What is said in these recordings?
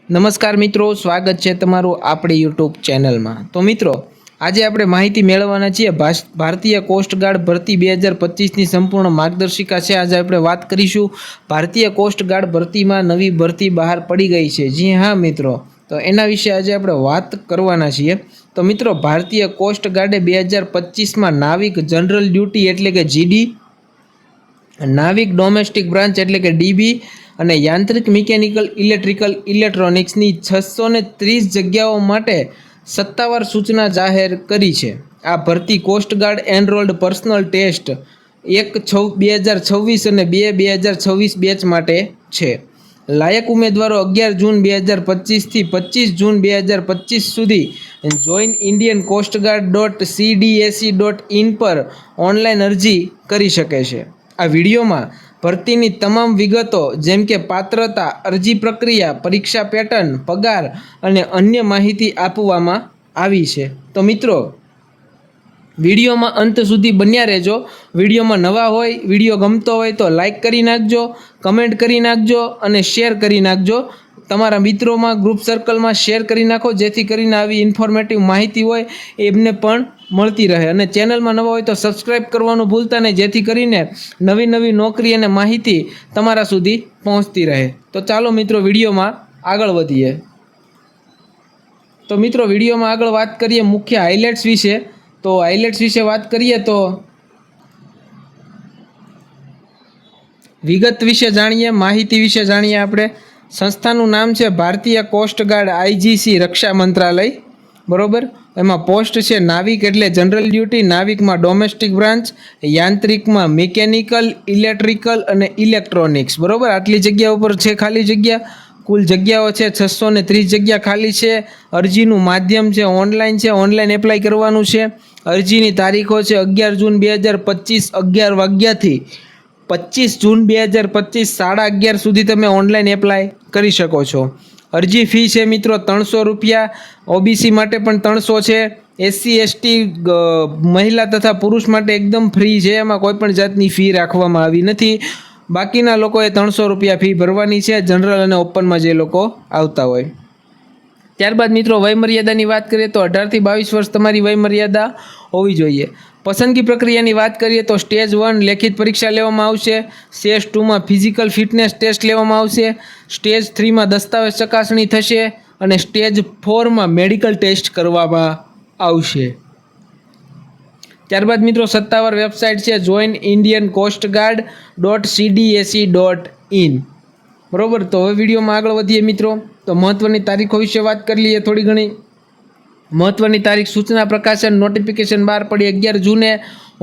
નમસ્કાર મિત્રો, સ્વાગત છે તમારું આપણી યુટ્યુબ ચેનલમાં। તો મિત્રો, આજે આપણે માહિતી મેળવવાના છીએ ભારતીય કોસ્ટગાર્ડ ભરતી 2025ની સંપૂર્ણ માર્ગદર્શિકા છે। આજે આપણે વાત કરીશું ભારતીય કોસ્ટગાર્ડ ભરતીમાં નવી ભરતી બહાર પડી ગઈ છે। જી હા મિત્રો, તો એના વિશે આજે આપણે વાત કરવાના છીએ। તો મિત્રો, ભારતીય કોસ્ટગાર્ડે 2025માં નાવિક જનરલ ડ્યુટી એટલે કે જીડી, નાવિક ડોમેસ્ટિક બ્રાન્ચ એટલે કે ડીબી અને યાંત્રિક મિકેનિકલ ઇલેક્ટ્રિકલ ઇલેક્ટ્રોનિક્સની 630 જગ્યાઓ માટે સત્તાવાર સૂચના જાહેર કરી છે। આ ભરતી કોસ્ટગાર્ડ એનરોલ્ડ પર્સનલ ટેસ્ટ 1/2026 અને 2/2026 બેચ માટે છે। લાયક ઉમેદવારો 11 જૂન 2025થી 25 જૂન 2025 સુધી જોઈન ઇન્ડિયન coastguard.cdac.in પર ઓનલાઈન અરજી કરી શકે છે। આ વિડીયોમાં ભરતીની તમામ વિગતો જેમ કે પાત્રતા, અરજી પ્રક્રિયા, પરીક્ષા પેટર્ન, પગાર અને અન્ય માહિતી આપવામાં આવી છે। તો મિત્રો, વિડીયોમાં અંત સુધી બન્યા રહેજો। વિડીયોમાં નવા હોય, વિડીયો ગમતો હોય તો લાઈક કરી નાખજો, કમેન્ટ કરી નાખજો અને શેર કરી નાખજો। તમારા મિત્રોમાં, ગ્રુપ સર્કલમાં શેર કરી નાખો, જેથી કરીને આવી ઇન્ફોર્મેટિવ માહિતી હોય એમને પણ મળતી રહે। અને ચેનલમાં નવા હોય તો સબસ્ક્રાઈબ કરવાનું ભૂલતા નહીં, જેથી કરીને નવી નવી નોકરી અને માહિતી તમારા સુધી પહોંચતી રહે। તો ચાલો મિત્રો, વિડીયોમાં આગળ વધીએ। તો મિત્રો, વિડીયોમાં આગળ વાત કરીએ મુખ્ય હાઇલાઇટ્સ વિશે। તો હાઇલાઇટ્સ વિશે વાત કરીએ તો વિગત વિશે જાણીએ, માહિતી વિશે જાણીએ આપણે। સંસ્થાનું નામ છે ભારતીય કોસ્ટગાર્ડ, આઈજીસી, રક્ષા મંત્રાલય, બરોબર। એમાં પોસ્ટ છે નાવિક એટલે જનરલ ડ્યુટી, નાવિકમાં ડોમેસ્ટિક બ્રાન્ચ, યાંત્રિકમાં મિકેનિકલ, ઇલેક્ટ્રિકલ અને ઇલેક્ટ્રોનિક્સ, બરોબર। આટલી જગ્યા ઉપર છે ખાલી જગ્યા। કુલ જગ્યાઓ છે 630 જગ્યા ખાલી છે। અરજીનું માધ્યમ છે ઓનલાઈન છે, ઓનલાઈન એપ્લાય કરવાનું છે। અરજીની તારીખો છે 11 જૂન 2025 11 વાગ્યાથી 25 જૂન 2025 11:30 સુધી તમે ઓનલાઈન એપ્લાય કરી શકો છો। અરજી ફી છે મિત્રો 300 રૂપિયા, ઓબીસી માટે પણ 300 છે, એસસી એસટી મહિલા તથા પુરુષ માટે એકદમ ફ્રી છે, એમાં કોઈ પણ જાતની ફી રાખવામાં આવી નથી। બાકીના લોકોએ 300 રૂપિયા ફી ભરવાની છે, જનરલ અને ઓપનમાં જે લોકો આવતા હોય। ત્યારબાદ મિત્રો, વયમર્યાદાની વાત કરીએ તો 18 થી 22 વર્ષ તમારી વયમર્યાદા હોવી જોઈએ। પસંદગી પ્રક્રિયાની વાત કરીએ તો સ્ટેજ 1 લેખિત પરીક્ષા લેવામાં આવશે, સ્ટેજ 2માં ફિઝિકલ ફિટનેસ ટેસ્ટ લેવામાં આવશે, સ્ટેજ 3માં દસ્તાવેજ ચકાસણી થશે અને સ્ટેજ 4માં મેડિકલ ટેસ્ટ કરવામાં આવશે। ત્યારબાદ મિત્રો, સત્તાવાર વેબસાઇટ છે જોઈન ઇન્ડિયન coastguard.cdac.in, બરોબર। તો હવે વિડીયોમાં આગળ વધીએ મિત્રો। તો મહત્વની તારીખો વિશે વાત કરી લઈએ થોડી ઘણી। મહત્વની તારીખ, સૂચના પ્રકાશન નોટિફિકેશન બહાર પડી 11 જૂને,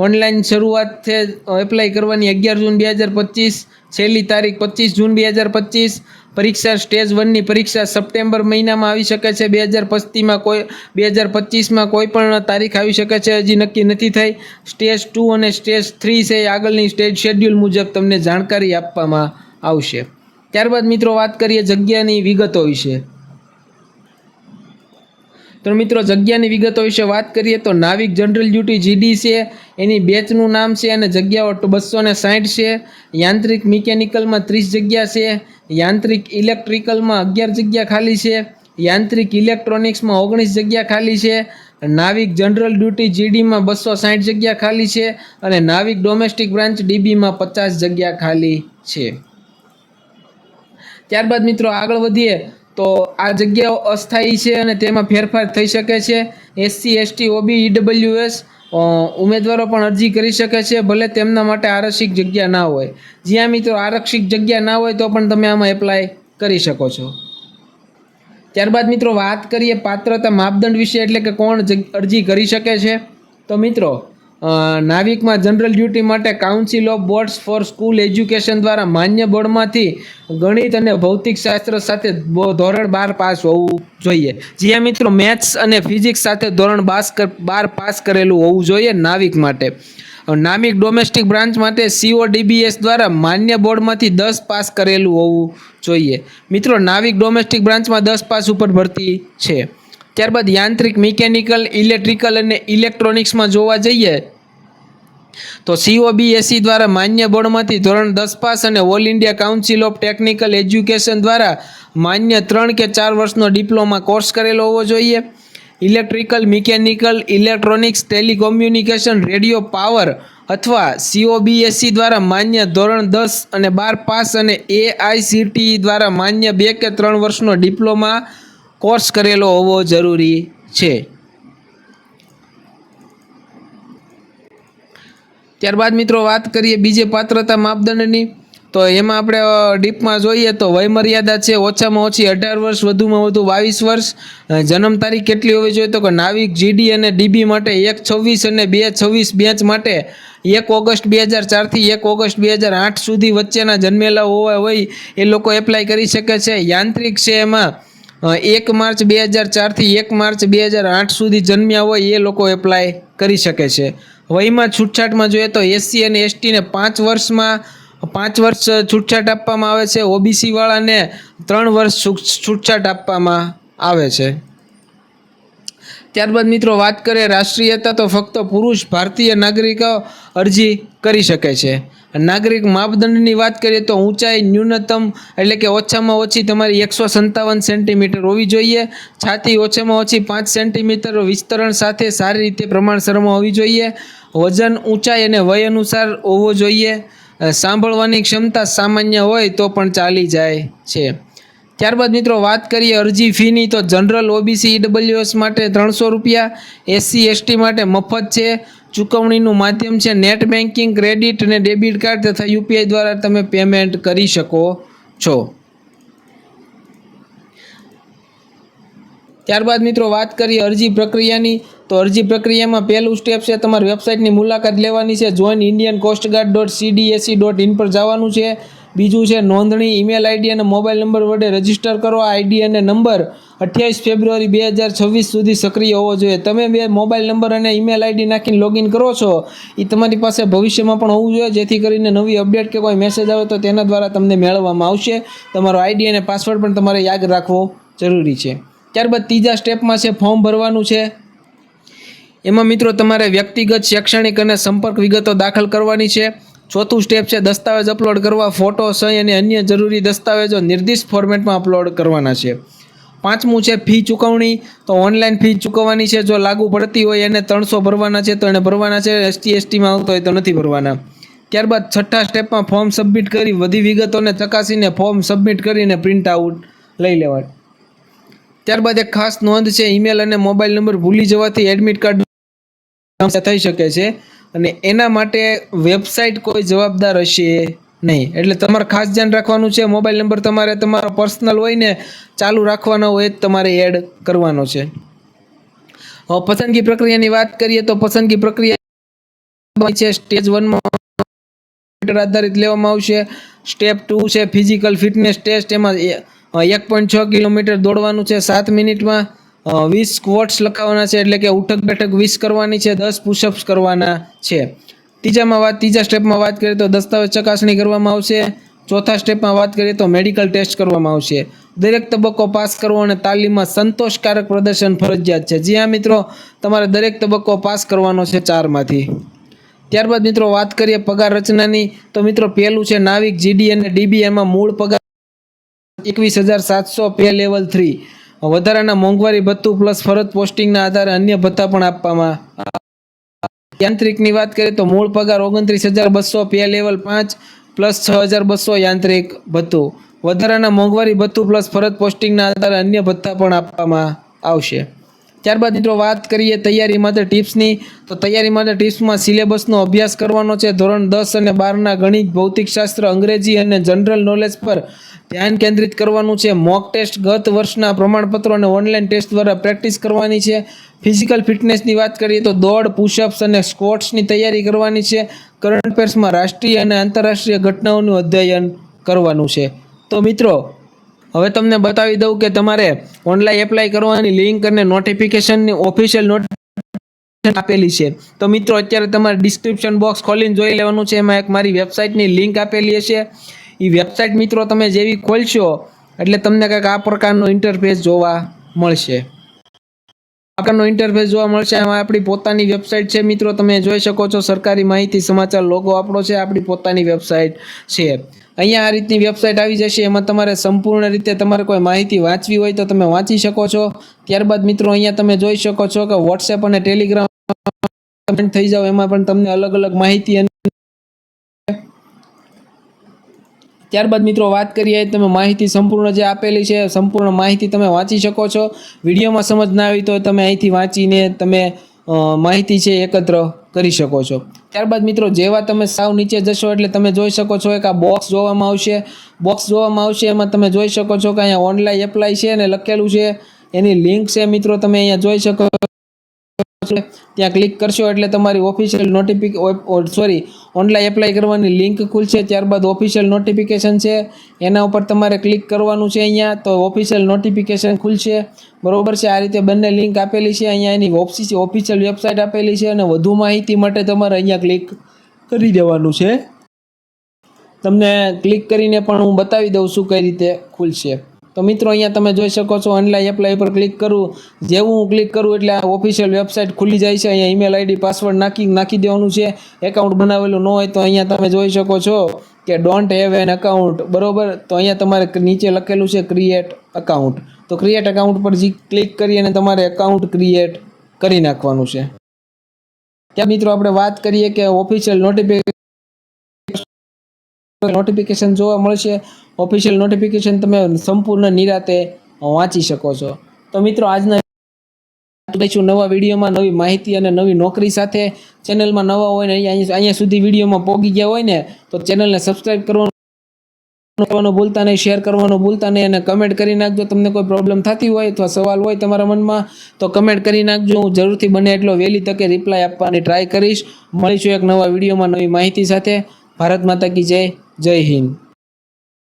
ઓનલાઈન શરૂઆત છે એપ્લાય કરવાની 11 જૂન 2025, છેલ્લી તારીખ 25 જૂન 2025। પરીક્ષા સ્ટેજ 1ની પરીક્ષા સપ્ટેમ્બર મહિનામાં આવી શકે છે 2025માં કોઈ પણ તારીખ આવી શકે છે, હજી નક્કી નથી થઈ। સ્ટેજ 2 અને સ્ટેજ 3 છે એ આગળની સ્ટેજ શેડ્યુલ મુજબ તમને જાણકારી આપવામાં આવશે। ત્યારબાદ મિત્રો, વાત કરીએ જગ્યાની વિગતો વિશે। તો મિત્રો, જગ્યાની વિગતો વિશે વાત કરીએ તો નાવિક જનરલ ડ્યુટી જીડી છે, એની બેચનું નામ છે અને જગ્યાઓ 260 છે। યાંત્રિક મિકેનિકલમાં 30 જગ્યા છે, યાંત્રિક ઇલેક્ટ્રિકલમાં 11 જગ્યા ખાલી છે, યાંત્રિક ઇલેક્ટ્રોનિક્સમાં 19 જગ્યા ખાલી છે, નાવિક જનરલ ડ્યુટી જીડીમાં 260 જગ્યા ખાલી છે અને નાવિક ડોમેસ્ટિક બ્રાન્ચ ડીબીમાં 50 જગ્યા ખાલી છે। ત્યારબાદ મિત્રો, આગળ વધીએ તો આ જગ્યાઓ અસ્થાયી છે અને તેમાં ફેરફાર થઈ શકે છે। એસસી એસટી ઓબી ઈડબ્લ્યુએસ ઉમેદવારો પણ અરજી કરી શકે છે, ભલે તેમના માટે આરક્ષિત જગ્યા ના હોય। જ્યાં મિત્રો આરક્ષિત જગ્યા ના હોય તો પણ તમે આમાં એપ્લાય કરી શકો છો। ત્યારબાદ મિત્રો, વાત કરીએ પાત્રતા માપદંડ વિશે, એટલે કે કોણ અરજી કરી શકે છે। તો મિત્રો, નાવિકમાં જનરલ ડ્યુટી માટે council of boards for school education દ્વારા માન્ય બોર્ડમાંથી ગણિત અને ભૌતિક શાસ્ત્ર સાથે ધોરણ 12 પાસ હોવું જોઈએ। જ્યાં મિત્રો મેથ્સ અને ફિઝિક્સ સાથે ધોરણ 12 પાસ કરેલું હોવું જોઈએ નાવિક માટે। નાવિક ડોમેસ્ટિક બ્રાન્ચ માટે CODBS દ્વારા માન્ય બોર્ડમાંથી 10 પાસ કરેલું હોવું જોઈએ। મિત્રો, નાવિક ડોમેસ્ટિક બ્રાન્ચમાં 10 પાસ ઉપર ભરતી છે। ત્યારબાદ યાંત્રિક મિકેનિકલ, ઇલેક્ટ્રિકલ અને ઇલેક્ટ્રોનિક્સમાં જોવા જઈએ તો COBSE દ્વારા માન્ય બોર્ડમાંથી ધોરણ 10 પાસ અને all India council of technical education દ્વારા માન્ય 3 કે 4 વર્ષનો ડિપ્લોમા કોર્સ કરેલો હોવો જોઈએ. Electrical, mechanical, electronics, telecommunication, radio, power અથવા COBSE દ્વારા માન્ય ધોરણ 10 અને 12 પાસ અને AICTE દ્વારા માન્ય 2 કે 3 વર્ષનો ડિપ્લોમા કોર્સ કરેલો હોવો જરૂરી છે. ત્યારબાદ મિત્રો વાત કરીએ બીજે પાત્રતા માપદંડની, તો એમાં આપણે ડીપમાં જોઈએ તો વયમર્યાદા છે ઓછામાં ઓછી 18 વર્ષ, વધુમાં વધુ 22 વર્ષ. જન્મ તારીખ કેટલી હોવી જોઈએ તો કે નાવિક GD અને DB માટે 1/26 અને 2/26 બેચ માટે 1 ઓગસ્ટ 2004 થી 1 ઓગસ્ટ 2008 સુધી વચ્ચેના જન્મેલા હોય એ લોકો એપ્લાય કરી શકે છે. યાંત્રિક છે એમાં 1 માર્ચ 2004 થી 1 માર્ચ 2008 સુધી જન્મ્યા હોય એ લોકો એપ્લાય કરી શકે છે. વયમાં છૂટછાટમાં જોઈએ તો SC અને ST ને 5 વર્ષ છૂટછાટ આપવામાં આવે છે. OBC વાળાને 3 વર્ષ છૂટછાટ આપવામાં આવે છે. ત્યારબાદ મિત્રો વાત કરીએ રાષ્ટ્રીયતા, તો ફક્ત પુરુષ ભારતીય નાગરિકો અરજી કરી શકે છે. નાગરિક માપદંડની વાત કરીએ તો ઊંચાઈ ન્યૂનતમ એટલે કે ઓછામાં ઓછી તમારી 157 સેન્ટીમીટર હોવી જોઈએ. છાતી ઓછામાં ઓછી 5 સેન્ટીમીટર વિસ્તરણ સાથે સારી રીતે પ્રમાણસરમાં હોવી જોઈએ. વજન, ઊંચાઈ અને વય અનુસાર હોવો જોઈએ. સાંભળવાની ક્ષમતા સામાન્ય હોય તો પણ ચાલી જાય છે. ત્યારબાદ મિત્રો વાત કરીએ અરજી ફીની, તો જનરલ, OBC, EWS માટે 300 રૂપિયા, SC ST માટે મફત છે. ચૂકવણીનું માધ્યમ છે નેટ બેન્કિંગ, ક્રેડિટ અને ડેબિટ કાર્ડ તથા UPI દ્વારા તમે પેમેન્ટ કરી શકો છો. ત્યારબાદ મિત્રો વાત કરીએ અરજી પ્રક્રિયાની, તો અરજી પ્રક્રિયામાં પહેલું સ્ટેપ છે તમારી વેબસાઇટની મુલાકાત લેવાની છે. joinindiancoastguard.cdac.in પર જવાનું છે. બીજું છે નોંધણી, ઈમેલ આઈડી અને મોબાઈલ નંબર વડે રજીસ્ટર કરો. આઈડી અને નંબર 28 ફેબ્રુઆરી 2026 સુધી સક્રિય હોવો જોઈએ. તમે બે મોબાઈલ નંબર અને ઈમેલ આઈડી નાખીને લોગિન કરો છો એ તમારી પાસે ભવિષ્યમાં પણ હોવું જોઈએ, જેથી કરીને નવી અપડેટ કે કોઈ મેસેજ આવે તો તેના દ્વારા તમને મેળવવામાં આવશે. તમારો આઈડી અને પાસવર્ડ પણ તમારે યાદ રાખવો જરૂરી છે. ત્યારબાદ ત્રીજા સ્ટેપમાં છે ફોર્મ ભરવાનું છે. એમાં મિત્રો તમારે વ્યક્તિગત, શૈક્ષણિક અને સંપર્ક વિગતો દાખલ કરવાની છે. ચોથું સ્ટેપ છે દસ્તાવેજ અપલોડ કરવા. ફોટો, સહી અને અન્ય જરૂરી દસ્તાવેજો નિર્દિષ્ટ ફોર્મેટમાં અપલોડ કરવાના છે. પાંચમું છે ફી ચૂકવણી, તો ઓનલાઈન ફી ચૂકવવાની છે. જો લાગુ પડતી હોય એને 300 ભરવાના છે તો એને ભરવાના છે. ST STમાં આવતો હોય તો નથી ભરવાના. ત્યારબાદ છઠ્ઠા સ્ટેપમાં ફોર્મ સબમિટ કરી બધી વિગતોને ચકાસીને ફોર્મ સબમિટ કરીને પ્રિન્ટ આઉટ લઈ લેવાય. ત્યારબાદ એક ખાસ નોંધ છે, ઈમેલ અને મોબાઈલ નંબર ભૂલી જવાથી એડમિટ કાર્ડ થઈ શકે છે અને એના માટે વેબસાઇટ કોઈ જવાબદાર હશે નહીં. એટલે તમારે ખાસ ધ્યાન રાખવાનું છે. મોબાઈલ નંબર તમારે તમારો પર્સનલ હોય ને ચાલુ રાખવાનો હોય જ તમારે એડ કરવાનો છે. હવે પસંદગી પ્રક્રિયાની વાત કરીએ તો પસંદગી પ્રક્રિયા છે સ્ટેજ 1માં આધારિત લેવામાં આવશે. સ્ટેપ 2 છે ફિઝિકલ ફિટનેસ ટેસ્ટ. એમાં 1.6 કિલોમીટર દોડવાનું છે 7 મિનિટમાં. 20 સ્ક્વોટ્સ લખાવવાના છે, એટલે કે ઉઠક બેઠક 20 કરવાની છે. 10 પુશઅપ્સ કરવાના છે. ત્રીજા સ્ટેપમાં વાત કરીએ તો દસ્તાવેજ ચકાસણી કરવામાં આવશે. ચોથા સ્ટેપમાં વાત કરીએ તો મેડિકલ ટેસ્ટ કરવામાં આવશે. દરેક તબક્કો પાસ કરવો અને તાલીમમાં સંતોષકારક પ્રદર્શન ફરજિયાત છે. જી હા મિત્રો, તમારે દરેક તબક્કો પાસ કરવાનો છે 4 માંથી. ત્યારબાદ મિત્રો વાત કરીએ પગાર રચનાની, તો મિત્રો પહેલું છે નાવિક, GD અને DB. એમાં મૂળ પગાર 21,700 પે લેવલ 3. વધારાના મોંઘવારી ભથ્થું પ્લસ ફરજ પોસ્ટિંગના આધારે અન્ય ભથ્થા પણ આપવામાં. યાંત્રિકની વાત કરીએ તો મૂળ પગાર 29,200 પે લેવલ 5 પ્લસ 6,200 યાંત્રિક ભથ્થું. વધારાના મોંઘવારી ભથ્થું પ્લસ ફરજ પોસ્ટિંગના આધારે અન્ય ભથ્થા પણ આપવામાં આવશે. ત્યારબાદ મિત્રો વાત કરીએ તૈયારી માટે ટિપ્સની, તો તૈયારી માટે ટિપ્સમાં સિલેબસનો અભ્યાસ કરવાનો છે. ધોરણ 10 અને 12ના ગણિત, ભૌતિકશાસ્ત્ર, અંગ્રેજી અને જનરલ નોલેજ પર ધ્યાન કેન્દ્રિત કરવાનું છે. મોક ટેસ્ટ, ગત વર્ષના પ્રમાણપત્રો અને ઓનલાઈન ટેસ્ટ દ્વારા પ્રેક્ટિસ કરવાની છે. ફિઝિકલ ફિટનેસની વાત કરીએ તો દોડ, પુશઅપ્સ અને સ્ક્વોટ્સની તૈયારી કરવાની છે. કરંટ અફેર્સમાં રાષ્ટ્રીય અને આંતરરાષ્ટ્રીય ઘટનાઓનું અધ્યયન કરવાનું છે. તો મિત્રો હવે તમને બતાવી દઉં કે તમારે ઓનલાઈન એપ્લાય કરવાની લિંક અને નોટિફિકેશનની ઓફિશિયલ નોટિફિકેશન આપેલી છે. તો મિત્રો અત્યારે તમારે ડિસ્ક્રિપ્શન બોક્સ ખોલીને જોઈ લેવાનું છે. એમાં એક મારી વેબસાઇટની લિંક આપેલી હશે. એ વેબસાઇટ મિત્રો તમે જેવી ખોલશો એટલે તમને કંઈક આ પ્રકારનો ઇન્ટરફેસ જોવા મળશે. આગળનો ઇન્ટરફેસ જોવા મળશે. આમાં આપણી પોતાની વેબસાઇટ છે મિત્રો, તમે જોઈ શકો છો. સરકારી માહિતી સમાચાર લોગો આપણો છે, આપણી પોતાની વેબસાઇટ છે. અહીંયા આ રીતની વેબસાઇટ આવી જશે. એમાં તમારે સંપૂર્ણ રીતે તમારે કોઈ માહિતી વાંચવી હોય તો તમે વાંચી શકો છો. ત્યારબાદ મિત્રો અહીંયા તમે જોઈ શકો છો કે વોટ્સએપ અને ટેલિગ્રામ થઈ જાવ, એમાં પણ તમને અલગ અલગ માહિતી. ત્યારબાદ મિત્રો વાત કરીએ, તમે માહિતી સંપૂર્ણ જે આપેલી છે સંપૂર્ણ માહિતી તમે વાંચી શકો છો. વિડીયોમાં સમજ ના આવી તો તમે અહીંથી વાંચીને તમે માહિતી છે એકત્ર કરી શકો છો. ત્યારબાદ મિત્રો જેવા તમે સાવ નીચે જશો એટલે તમે જોઈ શકો છો કે આ બોક્સ જોવામાં આવશે. બોક્સ જોવામાં આવશે, એમાં તમે જોઈ શકો છો કે અહીંયા ઓનલાઈન એપ્લાય છે અને લખેલું છે, એની લિંક છે મિત્રો, તમે અહીંયા જોઈ શકો. ત્યાં ક્લિક કરશો એટલે તમારી ઓફિશિયલ ઓનલાઈન એપ્લાય કરવાની લિંક ખુલશે. ત્યારબાદ ઓફિશિયલ નોટિફિકેશન છે, એના ઉપર તમારે ક્લિક કરવાનું છે. અહીંયા તો ઓફિશિયલ નોટિફિકેશન ખુલશે, બરોબર છે. આ રીતે બંને લિંક આપેલી છે. અહીંયા એની ઓફિશિયલ વેબસાઇટ આપેલી છે અને વધુ માહિતી માટે તમારે અહીંયા ક્લિક કરી દેવાનું છે. તમને ક્લિક કરીને પણ હું બતાવી દઉં છું કઈ રીતે ખુલશે. તો મિત્રો અહીંયા તમે જોઈ શકો છો, ઓનલાઈન એપ્લાય પર ક્લિક કરું. જેવું હું ક્લિક કરું એટલે આ ઓફિશિયલ વેબસાઇટ ખુલી જાય છે. અહીંયા ઈમેલ આઈડી પાસવર્ડ નાખી દેવાનું છે. એકાઉન્ટ બનાવેલું ન હોય તો અહીંયા તમે જોઈ શકો છો કે ડોન્ટ હેવ એન અકાઉન્ટ, બરોબર. તો અહીંયા તમારે નીચે લખેલું છે ક્રિએટ અકાઉન્ટ. તો ક્રિએટ અકાઉન્ટ પર ક્લિક કરી અને તમારે એકાઉન્ટ ક્રિએટ કરી નાખવાનું છે. ત્યાં મિત્રો આપણે વાત કરીએ કે ઓફિશિયલ નોટિફિકેશન જોવા મળશે. ઓફિશિયલ નોટિફિકેશન તમે સંપૂર્ણ નિરાતે વાંચી શકો છો. તો મિત્રો આજના નવા વિડીયોમાં નવી માહિતી અને નવી નોકરી સાથે. ચેનલમાં નવા હોય ને અહીંયા સુધી વિડીયોમાં પહોંચી ગયા હોય ને તો ચેનલને સબસ્ક્રાઈબ કરવાનું ભૂલતા નહીં, શેર કરવાનું ભૂલતા નહીં અને કમેન્ટ કરી નાખજો. તમને કોઈ પ્રોબ્લેમ થતી હોય અથવા સવાલ હોય તમારા મનમાં તો કમેન્ટ કરી નાખજો. હું જરૂરથી બને એટલો વહેલી તકે રિપ્લાય આપવાની ટ્રાય કરીશ. મળીશું એક નવા વિડીયોમાં નવી માહિતી સાથે. ભારત માતા કી જય. જય હિન્દ.